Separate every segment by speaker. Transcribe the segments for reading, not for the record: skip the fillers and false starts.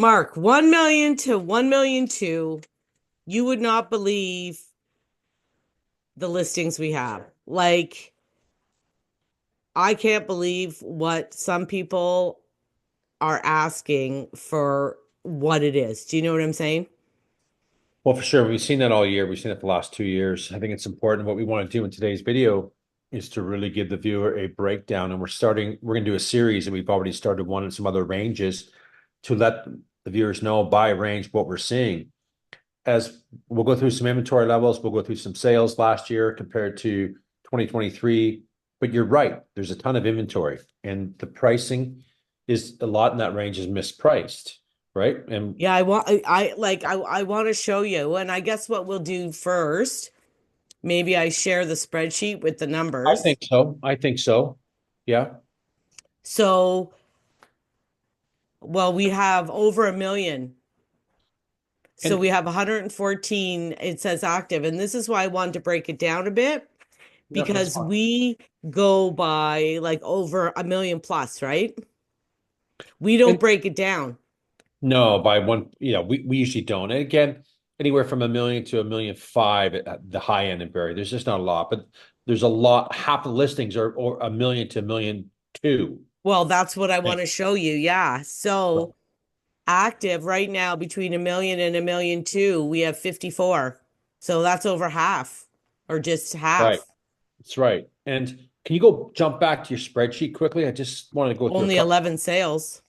Speaker 1: Mark, 1 million to 1 million two. You would not believe the listings we have. Like, I can't believe what some people are asking for what it is. Do you know what I'm saying?
Speaker 2: Well, for sure. We've seen that all year. We've seen it the last 2 years. I think it's important. What we want to do in today's video is to really give the viewer a breakdown. And we're going to do a series, and we've already started one in some other ranges to let the viewers know by range what we're seeing. As we'll go through some inventory levels, we'll go through some sales last year compared to 2023. But you're right, there's a ton of inventory, and the pricing is a lot in that range is mispriced, right? And
Speaker 1: Yeah, I want to show you. And I guess what we'll do first, maybe I share the spreadsheet with the
Speaker 2: I
Speaker 1: numbers.
Speaker 2: think so. I think so. Yeah.
Speaker 1: So, well, we have over a million. So
Speaker 2: And
Speaker 1: we have 114, it says active. And this is why I wanted to break it down a bit
Speaker 2: no, that's
Speaker 1: because
Speaker 2: fine.
Speaker 1: we go by like over a million plus, right? We
Speaker 2: And
Speaker 1: don't break it down.
Speaker 2: no, by one, we usually don't. And again, anywhere from 1 million to 1.5 million at the high end in Barrie. There's just not a lot, but there's a lot. Half the listings are or 1 million to 1.2 million.
Speaker 1: Well, that's what I want to show you. Yeah. So active right now between a million and a million two, we have 54. So that's over half or just
Speaker 2: Right.
Speaker 1: half.
Speaker 2: That's right. And can you go jump back to your spreadsheet quickly? I just want to go through a
Speaker 1: Only
Speaker 2: couple.
Speaker 1: 11 sales.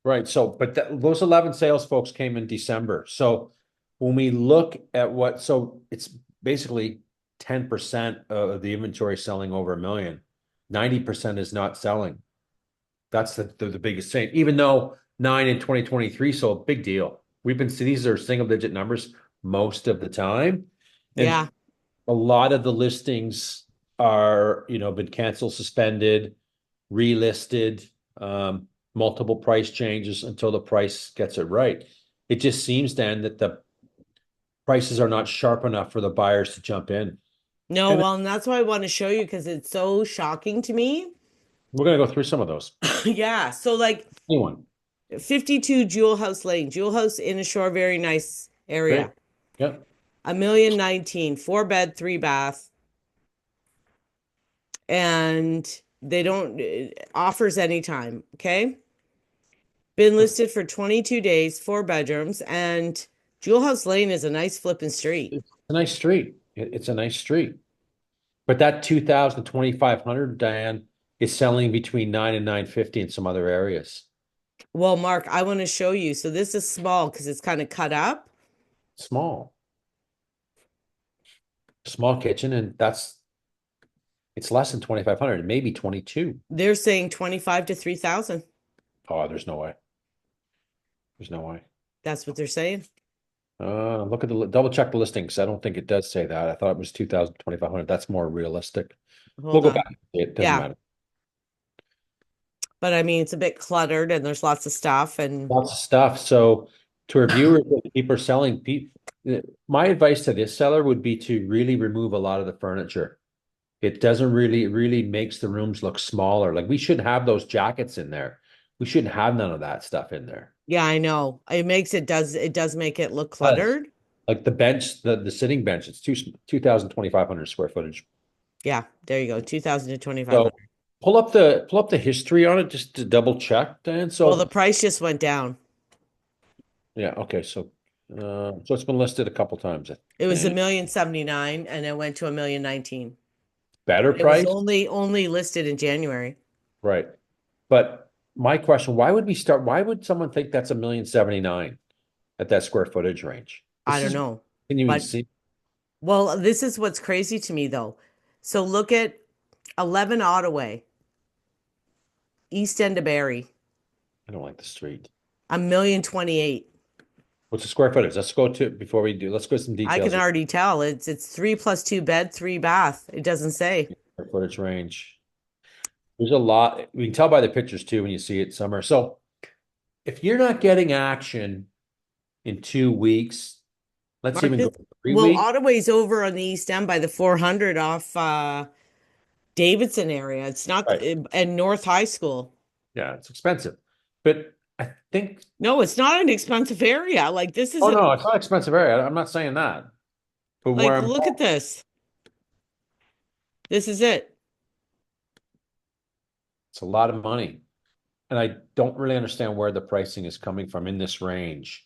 Speaker 2: Right. So, but those 11 sales folks came in December. So when we look at so it's basically 10% of the inventory selling over 1 million. 90% is not selling. That's the biggest thing. Even though nine in 2023, so a big deal. We've been see these are single digit numbers most of the time. And
Speaker 1: Yeah.
Speaker 2: a lot of the listings are, been canceled, suspended, relisted, multiple price changes until the price gets it right. It just seems then that the prices are not sharp enough for the buyers to jump in.
Speaker 1: No,
Speaker 2: And
Speaker 1: well, and that's why I want to show you because it's so shocking to me.
Speaker 2: we're going to go through some of those.
Speaker 1: Yeah. So like
Speaker 2: Anyone?
Speaker 1: 52 Jewel House Lane, Jewel House in a shore, very nice
Speaker 2: Great.
Speaker 1: area.
Speaker 2: Yep.
Speaker 1: A million 19, 4 bed, 3 bath, and they don't offers anytime. Okay. Been listed for 22 days, 4 bedrooms, and Jewel House Lane is a nice flipping street.
Speaker 2: It's a nice street. It's a nice street. But that 2,000 2,500, Diane, is selling between 9 and 950 in some other areas.
Speaker 1: Well, Mark, I want to show you. So this is small because it's kind of cut up.
Speaker 2: Small, small kitchen, and it's less than 2,500, maybe 22.
Speaker 1: They're saying 25 to 3,000.
Speaker 2: Oh, there's no way. There's no way.
Speaker 1: That's what they're saying.
Speaker 2: Look at double check the listings. I don't think it does say that. I thought it was 2,000 2,500. That's more realistic. We'll
Speaker 1: Hold
Speaker 2: go
Speaker 1: on.
Speaker 2: back. It doesn't
Speaker 1: Yeah.
Speaker 2: matter.
Speaker 1: But I mean, it's a bit cluttered and there's lots of stuff. And
Speaker 2: Lots of stuff. So to our viewers, that people are selling, my advice to this seller would be to really remove a lot of the furniture. It doesn't really, it really makes the rooms look smaller. Like we shouldn't have those jackets in there. We shouldn't have none of that stuff in there.
Speaker 1: yeah, I know. It does make it look
Speaker 2: Does.
Speaker 1: cluttered.
Speaker 2: Like the bench, the sitting bench, it's 2,000 2,500 square footage.
Speaker 1: Yeah, there you go. 2,000 to
Speaker 2: So
Speaker 1: 2,500.
Speaker 2: pull up the history on it just to double check, Dan.
Speaker 1: Well, the
Speaker 2: So
Speaker 1: price just went down.
Speaker 2: yeah, okay. So it's been listed a couple times, I
Speaker 1: It was a
Speaker 2: think.
Speaker 1: million 79 and it went to a million 19.
Speaker 2: Better
Speaker 1: But it was
Speaker 2: price,
Speaker 1: only listed in January.
Speaker 2: right? But my question, why would someone think that's 1,079,000 at that square footage range?
Speaker 1: I
Speaker 2: This
Speaker 1: don't
Speaker 2: is
Speaker 1: know.
Speaker 2: continuing to
Speaker 1: But
Speaker 2: see.
Speaker 1: well, this is what's crazy to me though. So look at 11 Ottaway, East End of Barrie,
Speaker 2: I don't like the street.
Speaker 1: a million 28.
Speaker 2: What's the square footage? Let's go some
Speaker 1: I can
Speaker 2: details.
Speaker 1: already tell it's 3 plus 2 bed, 3 bath. It doesn't say.
Speaker 2: Square footage range. There's a lot. We can tell by the pictures too when you see it somewhere. So if you're not getting action in 2 weeks, let's
Speaker 1: Mark
Speaker 2: even go
Speaker 1: this.
Speaker 2: for three
Speaker 1: Well,
Speaker 2: weeks.
Speaker 1: Ottaway's over on the East End by the 400 off Davidson area. It's not
Speaker 2: Right.
Speaker 1: and North High School.
Speaker 2: Yeah, it's expensive. But I think,
Speaker 1: No, it's not an expensive area. Like this is
Speaker 2: oh
Speaker 1: a
Speaker 2: no, it's not expensive area. I'm not saying that. But where
Speaker 1: like
Speaker 2: I'm,
Speaker 1: look at this. This is it.
Speaker 2: it's a lot of money. And I don't really understand where the pricing is coming from in this range.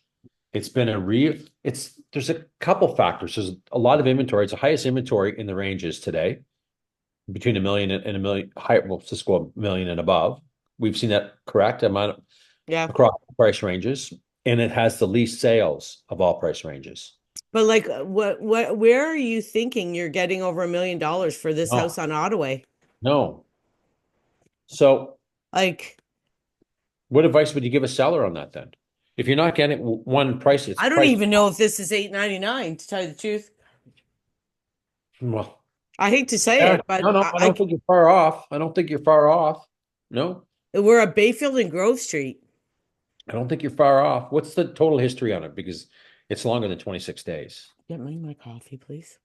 Speaker 2: It's been a it's there's a couple factors. There's a lot of inventory. It's the highest inventory in the ranges today, between a million and a million high, well, let's go a million and above. We've seen that correct amount
Speaker 1: Yeah.
Speaker 2: across price ranges, and it has the least sales of all price ranges.
Speaker 1: But like where are you thinking you're getting over $1 million for this house
Speaker 2: No,
Speaker 1: on Ottaway?
Speaker 2: no. So
Speaker 1: Like
Speaker 2: what advice would you give a seller on that then? If you're not getting one price, it's
Speaker 1: I don't
Speaker 2: price.
Speaker 1: even know if this is 8.99 to tell you the truth.
Speaker 2: Well,
Speaker 1: I hate to say
Speaker 2: yeah,
Speaker 1: it, but
Speaker 2: no, no, I don't think you're far off. I don't think you're far off. No,
Speaker 1: we're at Bayfield and Grove Street.
Speaker 2: I don't think you're far off. What's the total history on it? Because it's longer than 26 days.
Speaker 1: Get me my coffee, please.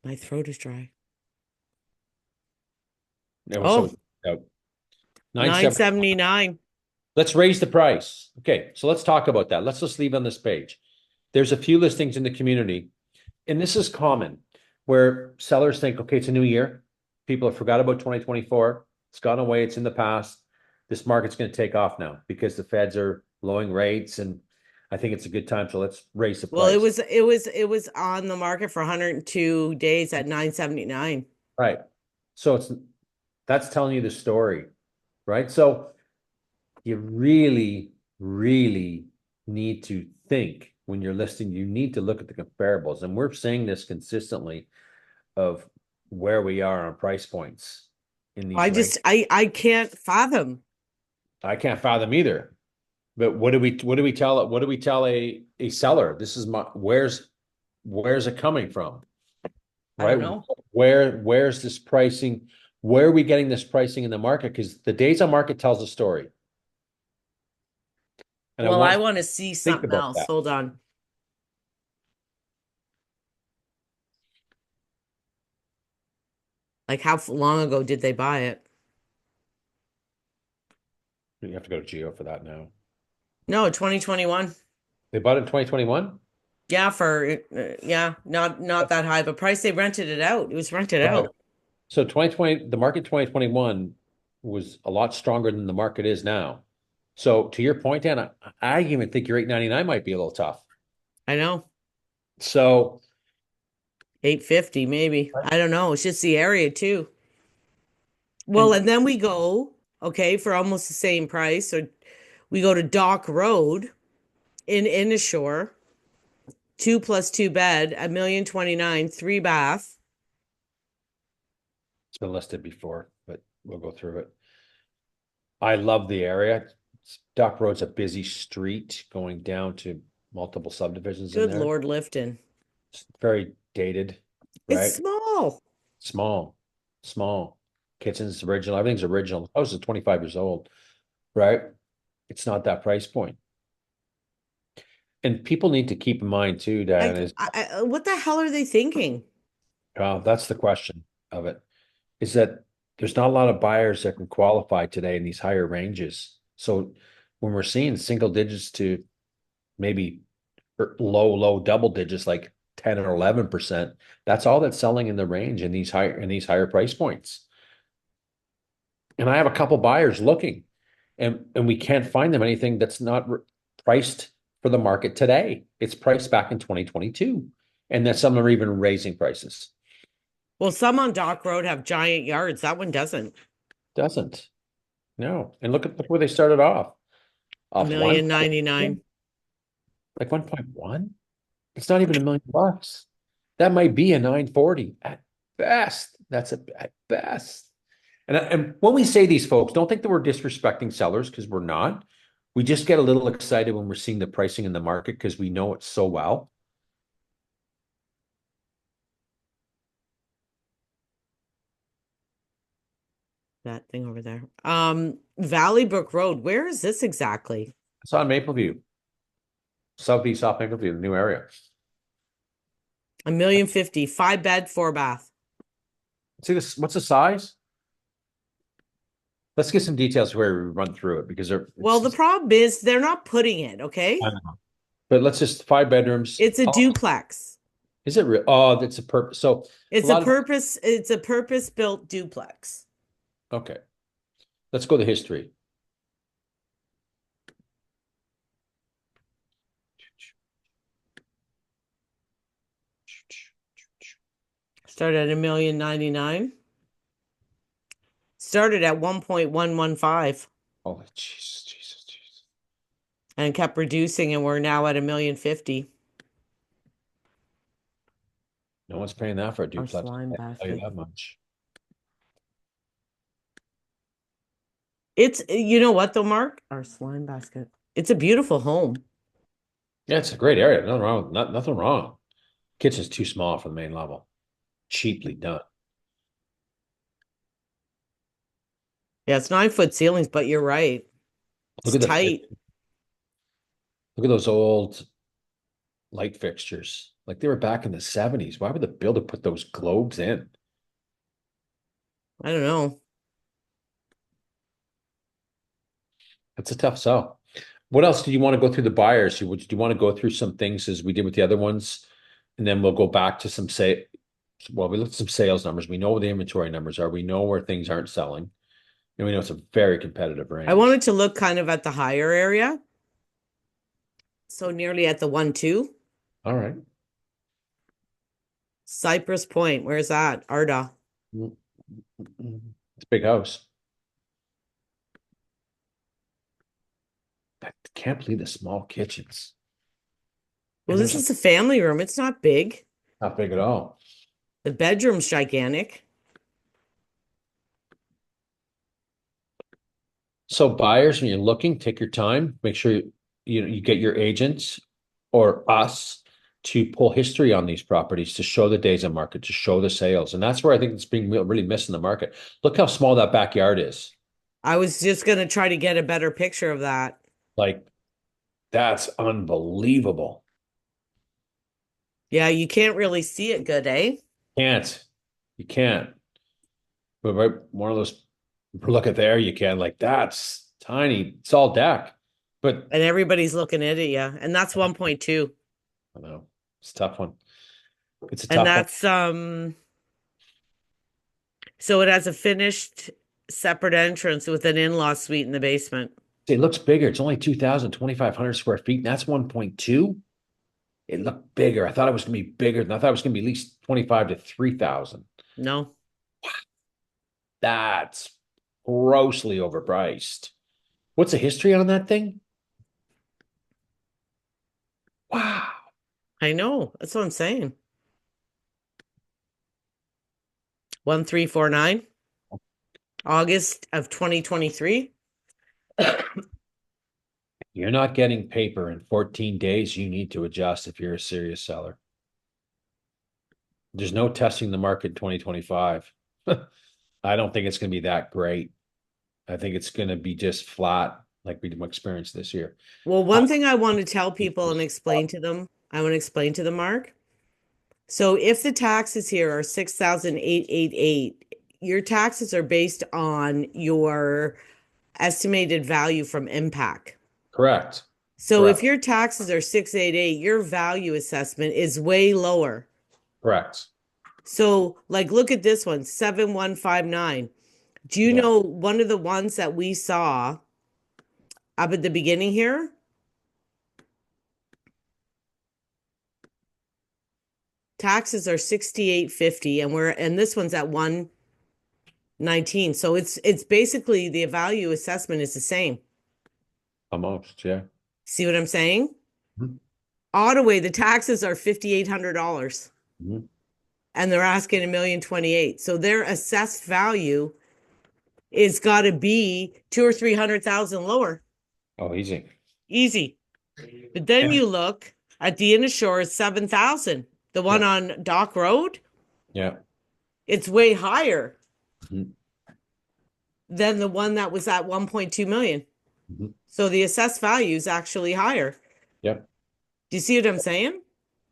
Speaker 1: My throat is dry.
Speaker 2: Yeah, well,
Speaker 1: Oh,
Speaker 2: so out 970.
Speaker 1: 9.79.
Speaker 2: Let's raise the price. Okay, so let's talk about that. Let's just leave on this page. There's a few listings in the community, and this is common, where sellers think, okay, it's a new year. People have forgot about 2024. It's gone away. It's in the past. This market's going to take off now because the feds are lowering rates, and I think it's a good time. So let's raise the
Speaker 1: Well,
Speaker 2: price.
Speaker 1: it was on the market for 102 days at 9.79.
Speaker 2: Right. So that's telling you the story, right? So you really, really need to think when you're listing, you need to look at the comparables. And we're saying this consistently of where we are on price points in these ranges.
Speaker 1: I can't fathom.
Speaker 2: I can't fathom either. But what do we tell a seller? This is my where's it coming from?
Speaker 1: I don't
Speaker 2: Right?
Speaker 1: know.
Speaker 2: Where's this pricing? Where are we getting this pricing in the market? Because the days on market tells a story. And I
Speaker 1: Well, I
Speaker 2: want
Speaker 1: want to see
Speaker 2: to think
Speaker 1: something
Speaker 2: about
Speaker 1: else.
Speaker 2: that.
Speaker 1: Hold on. Like how long ago did they buy it?
Speaker 2: You have to go to Geo for that now.
Speaker 1: No, 2021.
Speaker 2: They bought it in 2021?
Speaker 1: Yeah, for yeah, not that high of a price. They rented it out. It was rented
Speaker 2: Right.
Speaker 1: out.
Speaker 2: So 2020, the market 2021 was a lot stronger than the market is now. So to your point, Dan, I even think your 899 might be a little tough.
Speaker 1: I know.
Speaker 2: So
Speaker 1: 850 maybe. I don't know. It's just the area too. Well,
Speaker 2: and
Speaker 1: and then we go, okay, for almost the same price. So we go to Dock Road in Inishore, 2+2 bed, 1,029,000, 3 bath.
Speaker 2: it's been listed before, but we'll go through it. I love the area. Dock Road's a busy street going down to multiple subdivisions in
Speaker 1: Good
Speaker 2: there.
Speaker 1: Lord, Lifton.
Speaker 2: It's very dated,
Speaker 1: It's
Speaker 2: right?
Speaker 1: small.
Speaker 2: Small, small. Kitchen's original. Everything's original. The house is 25 years old, right? It's not that price point. And people need to keep in mind too, Dan,
Speaker 1: Like,
Speaker 2: is
Speaker 1: what the hell are they thinking?
Speaker 2: that's the question of it, is that there's not a lot of buyers that can qualify today in these higher ranges. So when we're seeing single digits to maybe low double digits, like 10 or 11%, that's all that's selling in the range in these higher price points. And I have a couple buyers looking, and we can't find them anything that's not priced for the market today. It's priced back in 2022, and that some are even raising prices.
Speaker 1: Well, some on Dock Road have giant yards. That one doesn't.
Speaker 2: Doesn't. No. And look where they started off.
Speaker 1: A
Speaker 2: Off one,
Speaker 1: million 99.
Speaker 2: like 1.1. It's not even $1 million. That might be a 940 at best. That's at best. And when we say these folks, don't think that we're disrespecting sellers, because we're not. We just get a little excited when we're seeing the pricing in the market because we know it so well.
Speaker 1: That thing over there. Valley Brook Road. Where is this exactly?
Speaker 2: It's on Mapleview, Southeast off Mapleview, the new area.
Speaker 1: 1,050,000, 5 bed, 4 bath.
Speaker 2: See this? What's the size? let's get some details where we run through it because
Speaker 1: Well, the problem is they're not putting it,
Speaker 2: I
Speaker 1: okay?
Speaker 2: know. But let's just 5 bedrooms.
Speaker 1: It's a
Speaker 2: Oh,
Speaker 1: duplex.
Speaker 2: is it real? Oh, that's a purpose. So a lot of
Speaker 1: It's a purpose-built duplex.
Speaker 2: okay. Let's go to history.
Speaker 1: Started at 1,099,000. Started at 1.115
Speaker 2: Oh, Jesus, Jesus, Jesus.
Speaker 1: and kept reducing, and we're now at 1,050,000.
Speaker 2: No one's paying that for a
Speaker 1: Our
Speaker 2: duplex.
Speaker 1: slime
Speaker 2: I'll tell you
Speaker 1: basket.
Speaker 2: that much.
Speaker 1: It's, you know what though, Mark? Our slime basket. It's a beautiful home.
Speaker 2: Yeah, it's a great area. Nothing wrong. Nothing wrong. Kitchen's too small for the main level. Cheaply done.
Speaker 1: Yeah, it's 9-foot ceilings, but you're right.
Speaker 2: Look
Speaker 1: It's
Speaker 2: at the
Speaker 1: tight.
Speaker 2: look at those old light fixtures. Like they were back in the 70s. Why would the builder put those globes in?
Speaker 1: I don't know.
Speaker 2: That's a tough sell. What else do you want to go through the buyers? Do you want to go through some things as we did with the other ones? And then we'll go back to some say, well, we looked at some sales numbers. We know what the inventory numbers are. We know where things aren't selling. And we know it's a very competitive
Speaker 1: I
Speaker 2: range.
Speaker 1: wanted to look kind of at the higher area. So nearly at the 1-2.
Speaker 2: All right.
Speaker 1: Cypress Point. Where's that? Arda.
Speaker 2: It's a big house. I can't believe the small kitchens.
Speaker 1: Well,
Speaker 2: And
Speaker 1: this
Speaker 2: there's
Speaker 1: is a family room. It's not big.
Speaker 2: not big at all.
Speaker 1: The bedroom's gigantic.
Speaker 2: So buyers, when you're looking, take your time. Make sure you get your agents or us to pull history on these properties to show the days on market, to show the sales. And that's where I think it's being really missed in the market. Look how small that backyard is.
Speaker 1: I was just going to try to get a better picture of that.
Speaker 2: Like, that's unbelievable.
Speaker 1: Yeah, you can't really see it good, eh?
Speaker 2: Can't. You can't. But right, one of those, look at there, you can. Like, that's tiny. It's all deck. But
Speaker 1: And everybody's looking at it, yeah. And that's 1.2.
Speaker 2: I don't know. It's a tough one. It's a
Speaker 1: And
Speaker 2: tough one.
Speaker 1: that's so it has a finished separate entrance with an in-law suite in the basement.
Speaker 2: It looks bigger. It's only 2,500 square feet, and that's 1.2. It looked bigger. I thought it was going to be bigger. I thought it was going to be at least 25 to 3,000.
Speaker 1: No.
Speaker 2: That's grossly overpriced. What's the history on that thing? Wow.
Speaker 1: I know. That's what I'm saying. 1349, August of 2023.
Speaker 2: You're not getting paper in 14 days. You need to adjust if you're a serious seller. There's no testing the market in 2025. I don't think it's going to be that great. I think it's going to be just flat like we experienced this year.
Speaker 1: Well, one thing I want to tell people and explain to them, I want to explain to them, Mark. So if the taxes here are 6,888, your taxes are based on your estimated value from impact.
Speaker 2: Correct.
Speaker 1: So if
Speaker 2: Correct.
Speaker 1: your taxes are 688, your value assessment is way lower.
Speaker 2: Correct.
Speaker 1: So like look at this one, 7159. Do you
Speaker 2: Yeah.
Speaker 1: know one of the ones that we saw up at the beginning here? Taxes are 6850 and this one's at 119. So it's basically the value assessment is the same.
Speaker 2: Almost. Yeah.
Speaker 1: See what I'm saying?
Speaker 2: Mhm.
Speaker 1: Ottaway, the taxes are $5,800
Speaker 2: Mhm.
Speaker 1: and they're asking 1,028,000. So their assessed value is got to be 2 or 300,000 lower.
Speaker 2: Oh, easy.
Speaker 1: Easy. But then
Speaker 2: Yeah.
Speaker 1: you look at the Inner Shore is 7,000. The one
Speaker 2: Yeah.
Speaker 1: on Dock Road,
Speaker 2: Yeah.
Speaker 1: it's way higher
Speaker 2: Mhm.
Speaker 1: than the one that was at 1.2 million.
Speaker 2: Mhm.
Speaker 1: So the assessed value is actually higher.
Speaker 2: Yep.
Speaker 1: Do you see what I'm saying?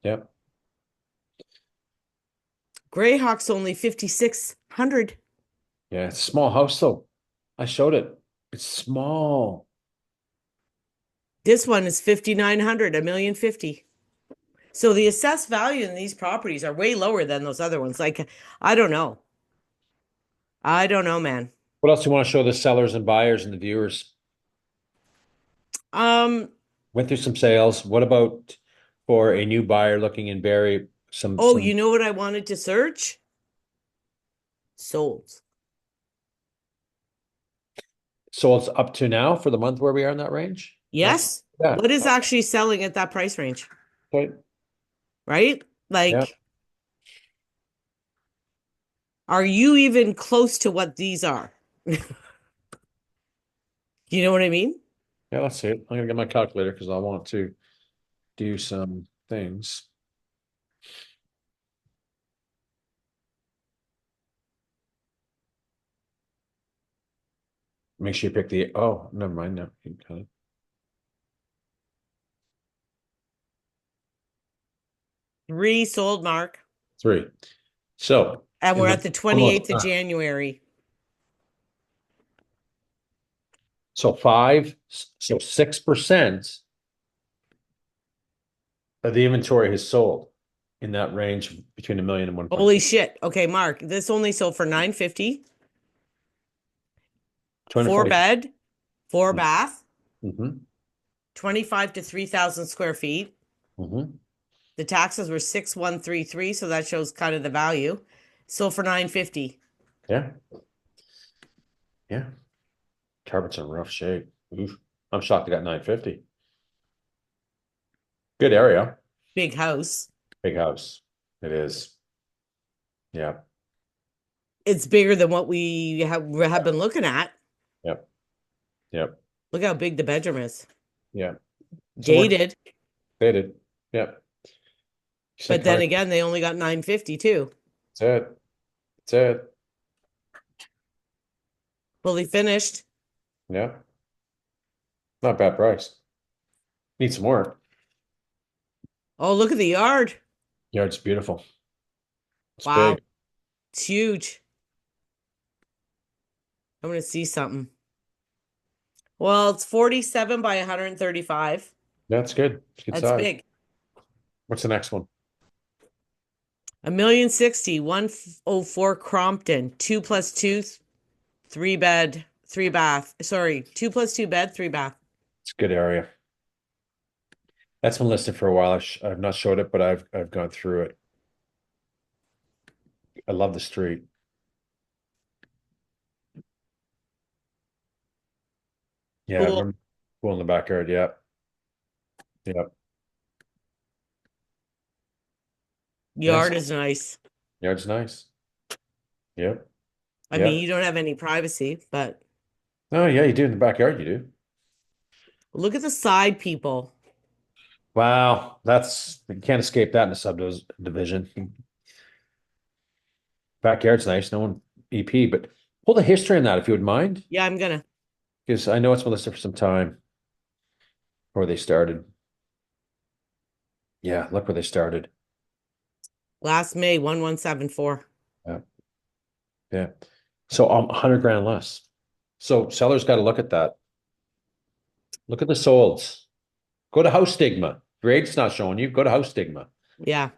Speaker 2: Yep.
Speaker 1: Greyhawk's only 5,600.
Speaker 2: Yeah. It's a small house though. I showed it. It's small.
Speaker 1: This one is 5,900, 1,050,000. So the assessed value in these properties are way lower than those other ones. Like, I don't know. I don't know, man.
Speaker 2: What else do you want to show the sellers and buyers and the viewers?
Speaker 1: Um,
Speaker 2: Went through some sales. What about for a new buyer looking in Barrie?
Speaker 1: oh,
Speaker 2: Some
Speaker 1: you know what I wanted to search? Sold.
Speaker 2: solds up to now for the month where we are in that range. That's
Speaker 1: Yes.
Speaker 2: yeah.
Speaker 1: What is actually selling at that price range?
Speaker 2: Okay.
Speaker 1: Right?
Speaker 2: Yeah.
Speaker 1: Like, are you even close to what these are? You know what I mean?
Speaker 2: Yeah, let's see it. I'm gonna get my calculator because I want to do some things. Make sure you pick the oh, never mind. No, you got it.
Speaker 1: Three sold, Mark.
Speaker 2: Three. So
Speaker 1: And
Speaker 2: in
Speaker 1: we're
Speaker 2: the
Speaker 1: at the
Speaker 2: almost
Speaker 1: 28th of January.
Speaker 2: so five, so 6% of the inventory has sold in that range between 1 million and
Speaker 1: Holy
Speaker 2: 1.2.
Speaker 1: shit. Okay, Mark, this only sold for 950. Four
Speaker 2: 240.
Speaker 1: bed, four bath,
Speaker 2: Mm-hmm.
Speaker 1: 25 to 3,000 square feet.
Speaker 2: Mm-hmm.
Speaker 1: The taxes were 6,133, so that shows kind of the value. Sold for 950.
Speaker 2: Yeah. Yeah. Carpet's in rough shape. Oof. I'm shocked they got 950. Good area.
Speaker 1: Big house.
Speaker 2: Big house. It is. Yeah.
Speaker 1: It's bigger than what we have been looking at.
Speaker 2: Yep. Yep.
Speaker 1: Look how big the bedroom is.
Speaker 2: Yeah. So we're
Speaker 1: Gated,
Speaker 2: dated. Yep. See
Speaker 1: but then
Speaker 2: car.
Speaker 1: again, they only got 950 too.
Speaker 2: That's it. That's it.
Speaker 1: Fully finished.
Speaker 2: Yeah. Not bad price. Need some work.
Speaker 1: Oh, look at the yard.
Speaker 2: Yard's beautiful. It's big.
Speaker 1: Wow. It's huge. I'm going to see something. Well, it's 47 by 135.
Speaker 2: That's good. It's good
Speaker 1: That's
Speaker 2: size.
Speaker 1: big.
Speaker 2: What's the next one?
Speaker 1: 1,060,000, 104 Crompton, 2+2, three bed, three bath. Sorry, 2+2 bed, three bath.
Speaker 2: It's a good area. That's been listed for a while. I've not showed it, but I've gone through it. I love the street. Yeah, I
Speaker 1: Pool.
Speaker 2: remember pool in the backyard. Yeah. Yeah. Nice.
Speaker 1: Yard is nice.
Speaker 2: Yard's nice. Yep.
Speaker 1: I mean,
Speaker 2: Yep.
Speaker 1: you don't have any privacy, but
Speaker 2: Oh, yeah, you do in the backyard, you do.
Speaker 1: look at the side people.
Speaker 2: Wow, that's you can't escape that in a subdivision. Backyard's nice, no one EP, but pull the history on that if you would mind,
Speaker 1: Yeah, I'm gonna.
Speaker 2: because I know it's been listed for some time where they started. Yeah, look where they started.
Speaker 1: Last May, 1174.
Speaker 2: Yeah, yeah. So 100 grand less. So sellers got to look at that. Look at the solds. Go to house stigma. Grade's not showing you. Go to house stigma.
Speaker 1: Yeah.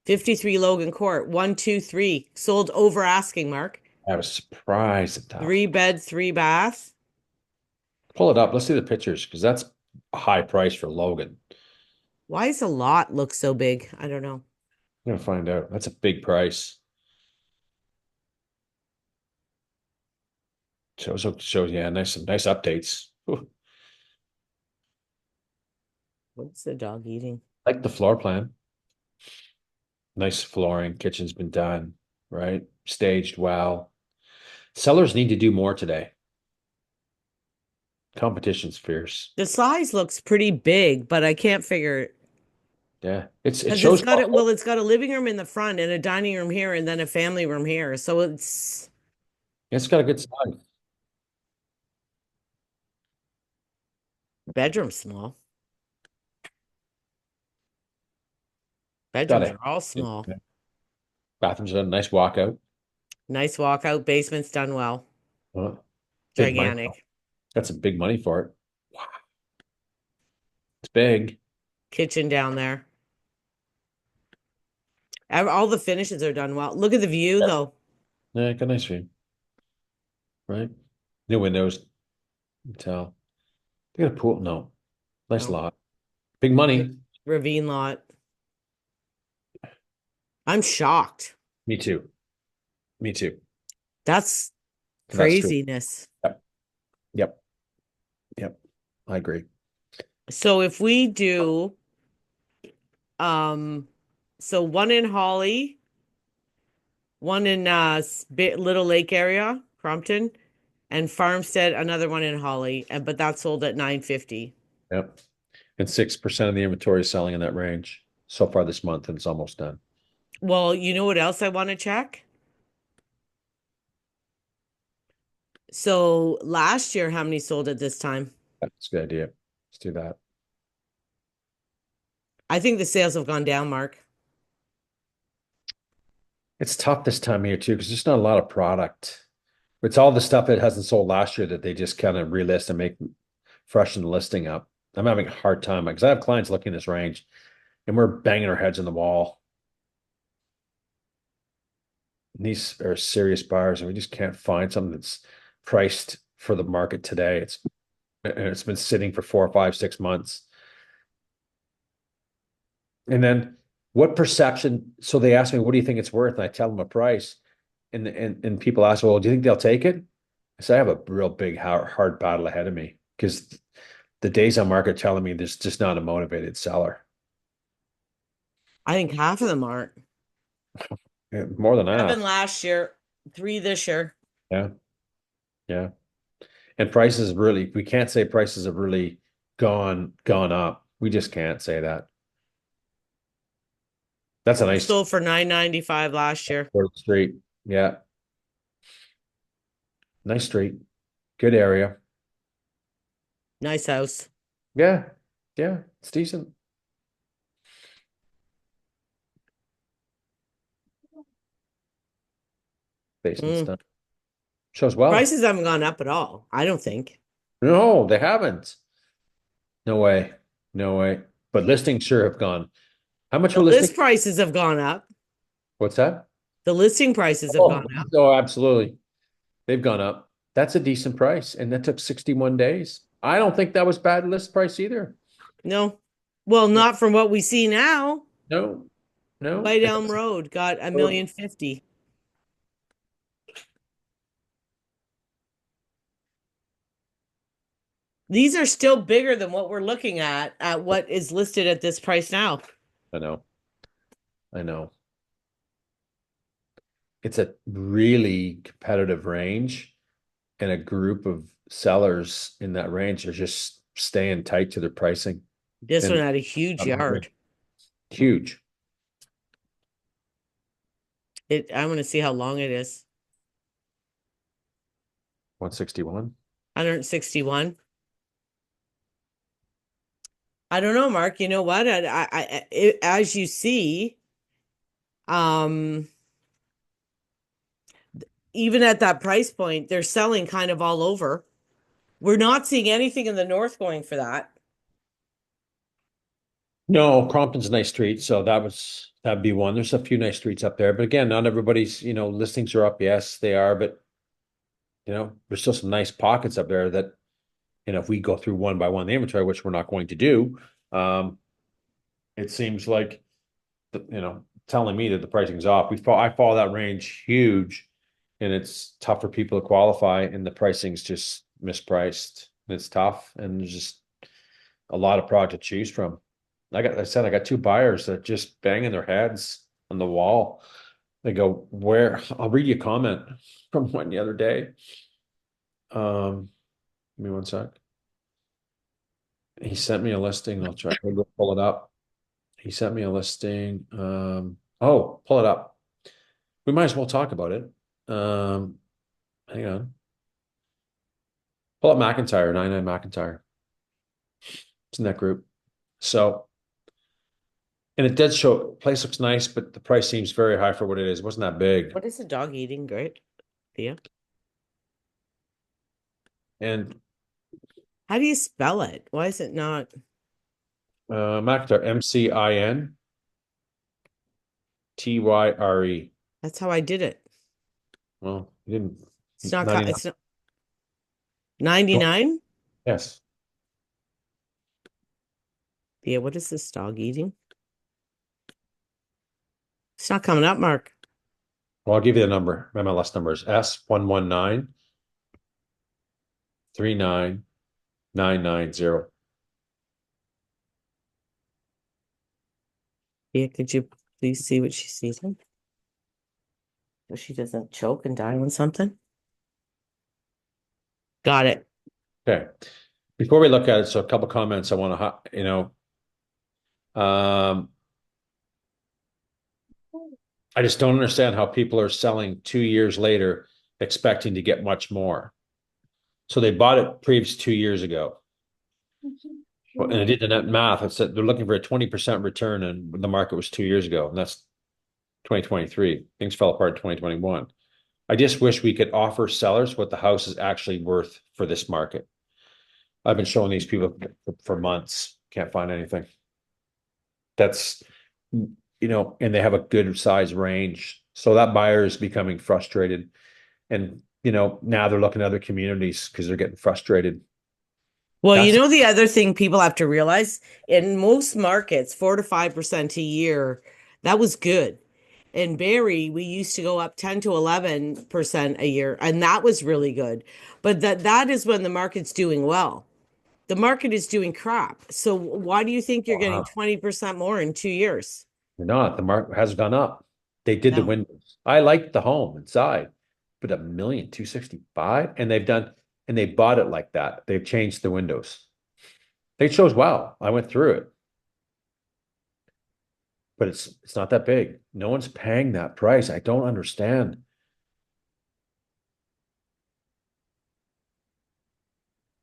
Speaker 1: 53 Logan Court, 123. Sold over asking, Mark.
Speaker 2: I was surprised at that.
Speaker 1: Three bed, three bath.
Speaker 2: Pull it up. Let's see the pictures because that's a high price for Logan.
Speaker 1: Why does the lot look so big? I don't know.
Speaker 2: I'm gonna find out. That's a big price. Shows yeah, nice updates. Ooh,
Speaker 1: What's the dog eating?
Speaker 2: like the floor plan. Nice flooring, kitchen's been done, right? Staged well. Sellers need to do more today. Competition's fierce.
Speaker 1: The size looks pretty big, but I can't figure it
Speaker 2: Yeah, it
Speaker 1: because it's
Speaker 2: shows
Speaker 1: got it. Well, it's got a living room in the front and a dining room here, and then a family room here. So
Speaker 2: it's got a good size.
Speaker 1: bedroom small.
Speaker 2: Got
Speaker 1: Bedrooms
Speaker 2: it.
Speaker 1: are all small.
Speaker 2: Bathroom's a nice walkout.
Speaker 1: Nice walkout. Basement's done well.
Speaker 2: Uh, Big money.
Speaker 1: Gigantic.
Speaker 2: That's a big money for it. Wow, it's big.
Speaker 1: Kitchen down there. All the finishes are done well. Look at the view though.
Speaker 2: Yeah, got a nice view, right? New windows, you can tell. They got a pool. No, nice
Speaker 1: No.
Speaker 2: lot. Big money.
Speaker 1: Ravine lot. I'm shocked.
Speaker 2: Me too. Me too.
Speaker 1: That's
Speaker 2: That's true.
Speaker 1: craziness.
Speaker 2: Yep. Yep. Yep. I agree.
Speaker 1: So if we do um so one in Holly, one in Little Lake area, Crompton, and Farmstead, another one in Holly, and but that's sold at 950.
Speaker 2: Yep. And 6% of the inventory is selling in that range so far this month, and it's almost done.
Speaker 1: Well, you know what else I want to check? So last year, how many sold at this time?
Speaker 2: That's a good idea. Let's do that.
Speaker 1: I think the sales have gone down, Mark.
Speaker 2: It's tough this time of year too, because there's not a lot of product. It's all the stuff that hasn't sold last year that they just kind of relist and make freshen the listing up. I'm having a hard time because I have clients looking in this range and we're banging our heads on the wall. And these are serious buyers, and we just can't find something that's priced for the market today. It's been sitting for 4, 5, 6 months. And then what perception? So they ask me, what do you think it's worth? And I tell them a price. And people ask, well, do you think they'll take it? So I have a real big hard battle ahead of me because the days on market telling me there's just not a motivated seller.
Speaker 1: I think half of them aren't.
Speaker 2: Yeah, more than that.
Speaker 1: 7 last year, 3 this year.
Speaker 2: Yeah. Yeah. And prices really, we can't say prices have really gone up. We just can't say that. That's a nice
Speaker 1: Sold for 995 last year.
Speaker 2: street. Yeah. Nice street. Good area.
Speaker 1: Nice house.
Speaker 2: Yeah. Yeah. It's decent. Basement's
Speaker 1: Mm.
Speaker 2: done. Shows well.
Speaker 1: Prices haven't gone up at all, I don't think.
Speaker 2: No, they haven't. No way. No way. But listings sure have gone. How much
Speaker 1: The
Speaker 2: were listing?
Speaker 1: list prices have gone up.
Speaker 2: What's that?
Speaker 1: The listing prices have gone
Speaker 2: Oh,
Speaker 1: up.
Speaker 2: oh, absolutely. They've gone up. That's a decent price. And that took 61 days. I don't think that was bad list price either.
Speaker 1: No. Well, not from what we see now.
Speaker 2: No, no.
Speaker 1: White Elm Road got a million 50. These are still bigger than what we're looking at what is listed at this price now.
Speaker 2: I know. I know. It's a really competitive range, and a group of sellers in that range are just staying tight to their pricing.
Speaker 1: This one
Speaker 2: And
Speaker 1: had a huge yard.
Speaker 2: huge.
Speaker 1: I want to see how long it is.
Speaker 2: 161.
Speaker 1: 161. I don't know, Mark. You know what? As you see, um, even at that price point, they're selling kind of all over. We're not seeing anything in the north going for that.
Speaker 2: No, Crompton's a nice street, so that'd be one. There's a few nice streets up there, but again, not everybody's, listings are up. Yes, they are, but there's still some nice pockets up there that, if we go through one by one the inventory, which we're not going to do, it seems like telling me that the pricing's off. I follow that range huge, and it's tough for people to qualify, and the pricing's just mispriced. It's tough, and there's just a lot of product to choose from. I got two buyers that just banging their heads on the wall. They go, where? I'll read you a comment from one the other day. Give me one sec. He sent me a listing. I'll try to go pull it up. He sent me a listing. Pull it up. We might as well talk about it. Hang on. Pull up McIntyre, 99 McIntyre. It's in that group. So, and it does show, place looks nice, but the price seems very high for what it is. It wasn't that big.
Speaker 1: What is the dog eating? Great. Yeah.
Speaker 2: And
Speaker 1: How do you spell it? Why is it not?
Speaker 2: Mactar, Mcintyrre.
Speaker 1: That's how I did it.
Speaker 2: Well, you didn't
Speaker 1: It's not,
Speaker 2: 99.
Speaker 1: it's not 99?
Speaker 2: Yes.
Speaker 1: Yeah, what is this dog eating? It's not coming up, Mark.
Speaker 2: Well, I'll give you the number. My MLS number is S119 39990.
Speaker 1: Yeah, could you please see what she's eating? So she doesn't choke and die on something. Got it.
Speaker 2: Okay. Before we look at it, so a couple comments I want to, um, I just don't understand how people are selling 2 years later expecting to get much more. So they bought it previous 2 years ago. Well, and I did the net math. It said they're looking for a 20% return, and the market was 2 years ago, and that's 2023. Things fell apart in 2021. I just wish we could offer sellers what the house is actually worth for this market. I've been showing these people for months, can't find anything. That's, and they have a good size range. So that buyer is becoming frustrated. And, now they're looking at other communities because they're getting frustrated.
Speaker 1: Well,
Speaker 2: That's
Speaker 1: the other thing people have to realize in most markets, 4 to 5% a year, that was good. In Barrie, we used to go up 10 to 11% a year, and that was really good. But that is when the market's doing well. The market is doing crap. So why do you think you're getting
Speaker 2: wow.
Speaker 1: 20% more in 2 years?
Speaker 2: They're not. The market has gone up. They did the
Speaker 1: No.
Speaker 2: windows. I liked the home inside, but 1,265,000, and they bought it like that. They've changed the windows. They chose well. I went through it, but it's not that big. No one's paying that price. I don't understand.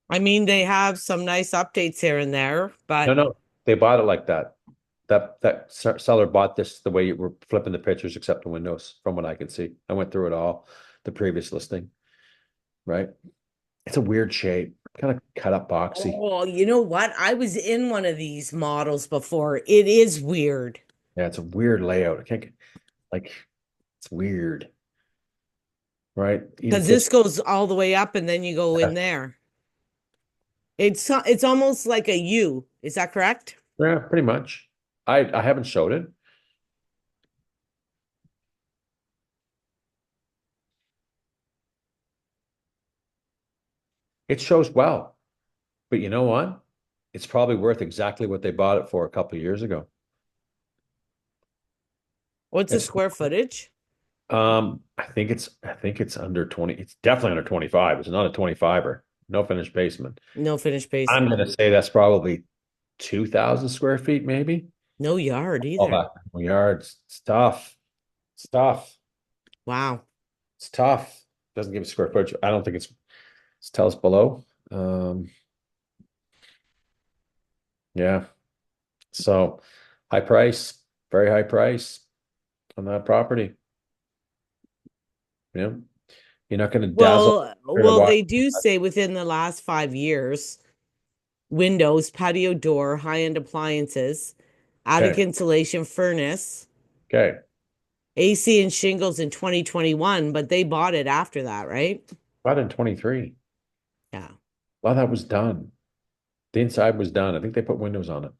Speaker 1: I mean, they have some nice updates here and there,
Speaker 2: No,
Speaker 1: but
Speaker 2: no, they bought it like that. That seller bought this the way you were flipping the pictures, except the windows, from what I could see. I went through it all, the previous listing, right? It's a weird shape, kind of cut up boxy.
Speaker 1: oh, you know what? I was in one of these models before. It is weird
Speaker 2: Yeah, it's a weird layout. I can't get, like, it's weird, right? Even
Speaker 1: because this
Speaker 2: kitchen.
Speaker 1: goes all the way up and then you go in there. It's almost like a U. Is that correct?
Speaker 2: Yeah, pretty much. I haven't showed it. It shows well, but you know what? It's probably worth exactly what they bought it for a couple of years ago.
Speaker 1: What's the
Speaker 2: It's
Speaker 1: square footage?
Speaker 2: I think it's under 20. It's definitely under 25. It's not a 25er. No finished basement.
Speaker 1: No finished
Speaker 2: I'm
Speaker 1: basement.
Speaker 2: gonna say that's probably 2,000 square feet, maybe.
Speaker 1: No yard
Speaker 2: All
Speaker 1: either.
Speaker 2: that yards. It's tough. It's tough.
Speaker 1: Wow.
Speaker 2: It's tough. Doesn't give a square footage. I don't think it's tell us below. Um, yeah. So high price, very high price on that property. Yeah. You're not going to dazzle her to
Speaker 1: Well,
Speaker 2: watch.
Speaker 1: they do say within the last 5 years, windows, patio door, high-end appliances, attic
Speaker 2: Okay.
Speaker 1: insulation, furnace,
Speaker 2: Okay.
Speaker 1: AC and shingles in 2021, but they bought it after that, right?
Speaker 2: About in 23.
Speaker 1: Yeah.
Speaker 2: A lot of that was done. The inside was done. I think they put windows on it.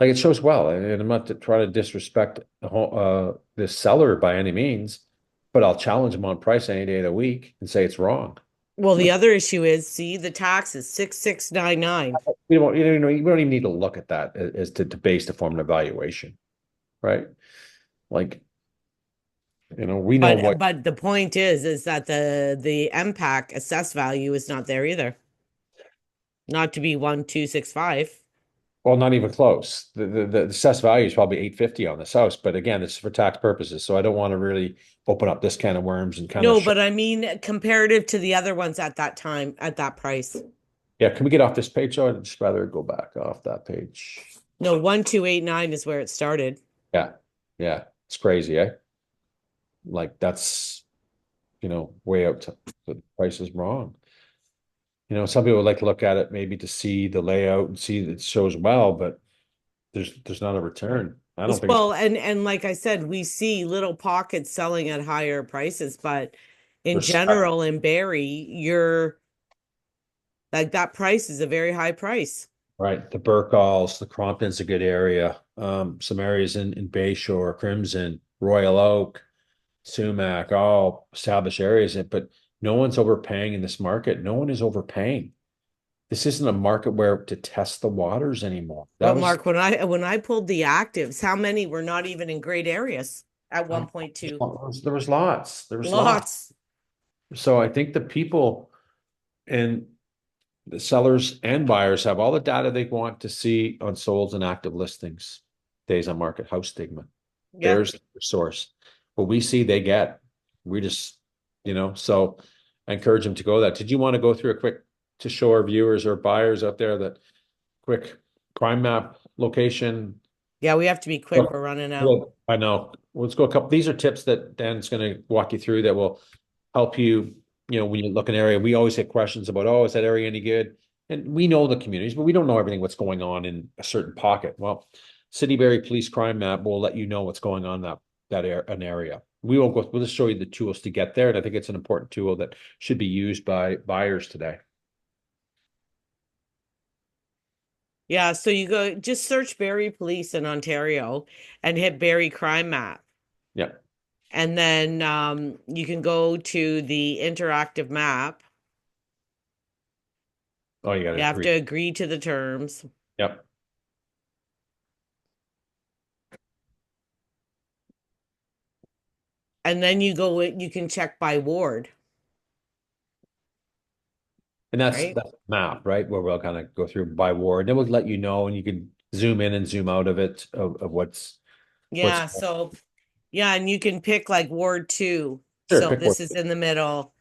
Speaker 2: Like it shows well. And I'm not to try to disrespect the seller by any means, but I'll challenge them on price any day of the week and say it's wrong.
Speaker 1: Well, the other issue is, see, the tax is 6699.
Speaker 2: We don't even need to look at that as to base to form an evaluation, right? Like, we know what.
Speaker 1: But the point is that the MPAC assessed value is not there either. Not to be 1265.
Speaker 2: Well, not even close. The assessed value is probably 850 on this house, but again, this is for tax purposes, so I don't want to really open up this can of worms and kind of
Speaker 1: No,
Speaker 2: show.
Speaker 1: but I mean comparative to the other ones at that time, at that price.
Speaker 2: Yeah, can we get off this page? I'd just rather go back off that page.
Speaker 1: No, 1289 is where it started.
Speaker 2: Yeah, yeah, it's crazy, eh? Like that's way out to the price is wrong. Some people would like to look at it maybe to see the layout and see that it shows well, but there's not a return. I don't think it's
Speaker 1: Well, and like I said, we see little pockets selling at higher prices, but in
Speaker 2: for spec,
Speaker 1: general, in Barrie, you're like that price is a very high price.
Speaker 2: right? The Burkhalls, the Crompton's a good area. Some areas in Bayshore, Crimson, Royal Oak, Sumac, all established areas, but no one's overpaying in this market. No one is overpaying. This isn't a market where to test the waters anymore. That
Speaker 1: But
Speaker 2: was
Speaker 1: Mark, when I pulled the actives, how many were not even in great areas at
Speaker 2: uh,
Speaker 1: 1.2?
Speaker 2: there was lots. There was lots.
Speaker 1: Lots.
Speaker 2: So I think the people and the sellers and buyers have all the data they want to see on solds and active listings, days on market, house stigma.
Speaker 1: Yep.
Speaker 2: There's the source. What we see, they get. We just, so I encourage them to go that. Did you want to go through a quick to show our viewers or buyers out there that quick crime map location?
Speaker 1: Yeah, we have to be quick. We're running out.
Speaker 2: Well, I know. Let's go a couple. These are tips that Dan's going to walk you through that will help you. When you look an area, we always get questions about, oh, is that area any good? And we know the communities, but we don't know everything what's going on in a certain pocket. Well, City Barrie Police Crime Map will let you know what's going on an area. We won't go. We'll just show you the tools to get there, and I think it's an important tool that should be used by buyers today.
Speaker 1: Yeah, so you go just search Barrie Police in Ontario and hit Barrie Crime Map.
Speaker 2: Yeah.
Speaker 1: And then you can go to the interactive map.
Speaker 2: Oh, you got to
Speaker 1: You have to
Speaker 2: agree.
Speaker 1: agree to the terms.
Speaker 2: Yep.
Speaker 1: And then you can check by ward,
Speaker 2: And that's
Speaker 1: right?
Speaker 2: the map, right? Where we'll kind of go through by ward. Then we'll let you know, and you can zoom in and zoom out of it of what's
Speaker 1: Yeah, so yeah, and you can pick like Ward 2.
Speaker 2: sure
Speaker 1: So
Speaker 2: pick word.
Speaker 1: this is in the middle.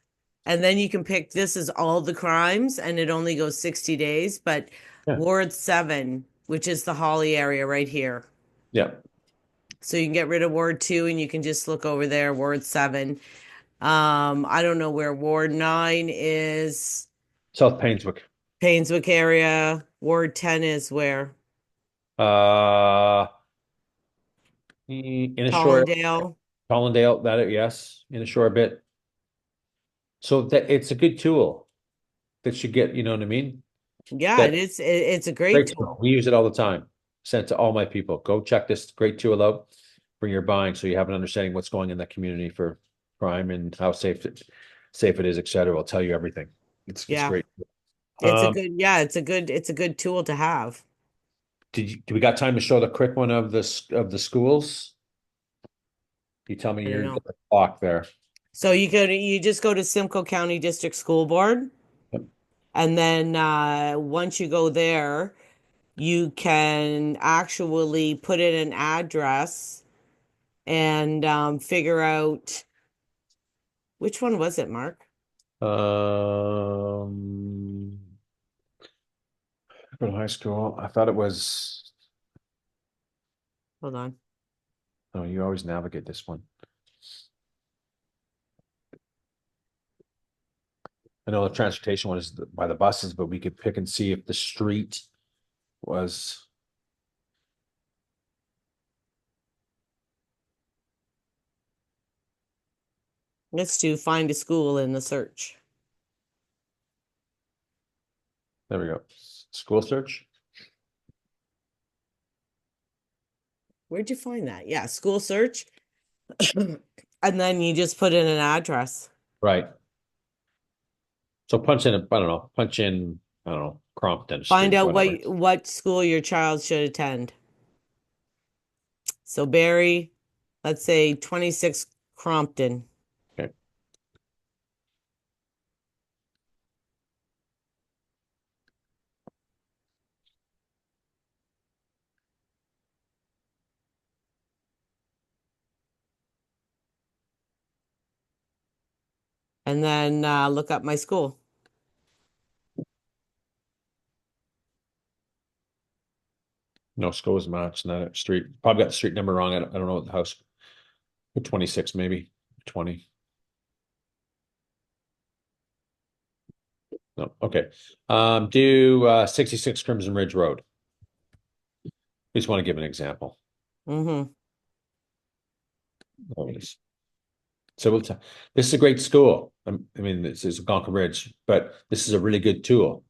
Speaker 1: And then you can pick this is all the crimes and it only goes 60 days, but
Speaker 2: Yeah,
Speaker 1: Ward 7, which is the Holly area right here.
Speaker 2: yeah.
Speaker 1: So you can get rid of Ward 2 and you can just look over there, Ward 7. I don't know where Ward 9 is.
Speaker 2: South Painswick.
Speaker 1: Painswick area. Ward 10 is where?
Speaker 2: Uh, in a short
Speaker 1: Collindale.
Speaker 2: Collindale. Yes, in a short bit. So that it's a good tool that should get. You know what I mean?
Speaker 1: Yeah, it
Speaker 2: That
Speaker 1: is. It's a great
Speaker 2: great tool.
Speaker 1: tool.
Speaker 2: We use it all the time. Send it to all my people. Go check this great tool out when you're buying, so you have an understanding what's going in that community for crime and how safe it is, etc. It'll tell you everything. It's
Speaker 1: Yeah.
Speaker 2: great.
Speaker 1: It's a
Speaker 2: Um,
Speaker 1: good, it's a good tool to have.
Speaker 2: do we got time to show the quick one of the schools? You tell me
Speaker 1: I don't
Speaker 2: you're
Speaker 1: know.
Speaker 2: the clock there.
Speaker 1: So you just go to Simcoe County District School Board,
Speaker 2: Yep.
Speaker 1: and then once you go there, you can actually put in an address and figure out which one was it, Mark?
Speaker 2: Um, High school. I thought it was.
Speaker 1: Hold on.
Speaker 2: Oh, you always navigate this one. I know the transportation one is by the buses, but we could pick and see if the street was.
Speaker 1: Let's do find a school in the search.
Speaker 2: There we go. School search.
Speaker 1: Where'd you find that? Yeah, school search. And then you just put in an address.
Speaker 2: Right. So I don't know, punch in, I don't know, Crompton
Speaker 1: Find
Speaker 2: Street,
Speaker 1: out
Speaker 2: whatever.
Speaker 1: what school your child should attend. So Barrie, let's say 26 Crompton.
Speaker 2: Okay.
Speaker 1: And then look up my school.
Speaker 2: No schools match, not street. Probably got the street number wrong. I don't know what the house. 26 maybe, 20. No, okay. Do 66 Crimson Ridge Road. We just want to give an example.
Speaker 1: Mm-hmm.
Speaker 2: Oh, it is. So this is a great school. I mean, this is Gonka Ridge, but this is a really good tool.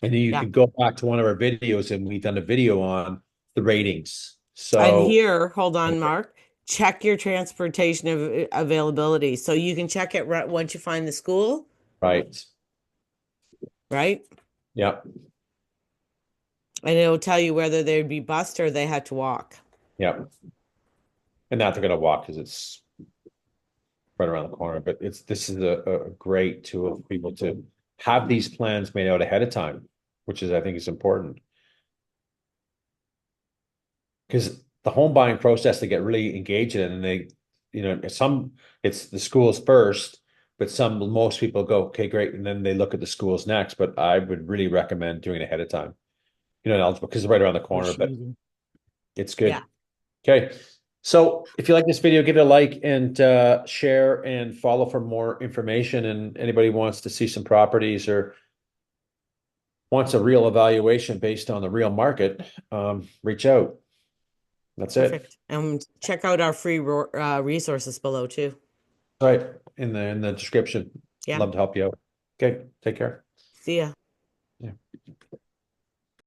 Speaker 2: And then you
Speaker 1: Yeah.
Speaker 2: can go back to one of our videos, and we've done a video on the ratings.
Speaker 1: And
Speaker 2: So,
Speaker 1: here, hold on, Mark. Check your transportation availability. So you can check it right once you find the school,
Speaker 2: right.
Speaker 1: right?
Speaker 2: Yeah.
Speaker 1: And it'll tell you whether they'd be bused or they had to walk.
Speaker 2: Yeah. And not they're going to walk because it's right around the corner. But this is a great tool for people to have these plans made out ahead of time, which is I think is important because the home buying process they get really engaged in, and they, some it's the schools first, but most people go, okay, great, and then they look at the schools next. But I would really recommend doing it ahead of time, eligible because it's right around the
Speaker 1: We're
Speaker 2: corner, but
Speaker 1: shooting.
Speaker 2: it's
Speaker 1: Yeah,
Speaker 2: good. Okay. So if you like this video, give it a like and share and follow for more information. And anybody wants to see some properties or wants a real evaluation based on the real market, reach out. That's it.
Speaker 1: perfect. And check out our free resources below too.
Speaker 2: All right. In the description.
Speaker 1: Yeah.
Speaker 2: Love to help you out. Okay. Take care.
Speaker 1: See ya.
Speaker 2: Yeah.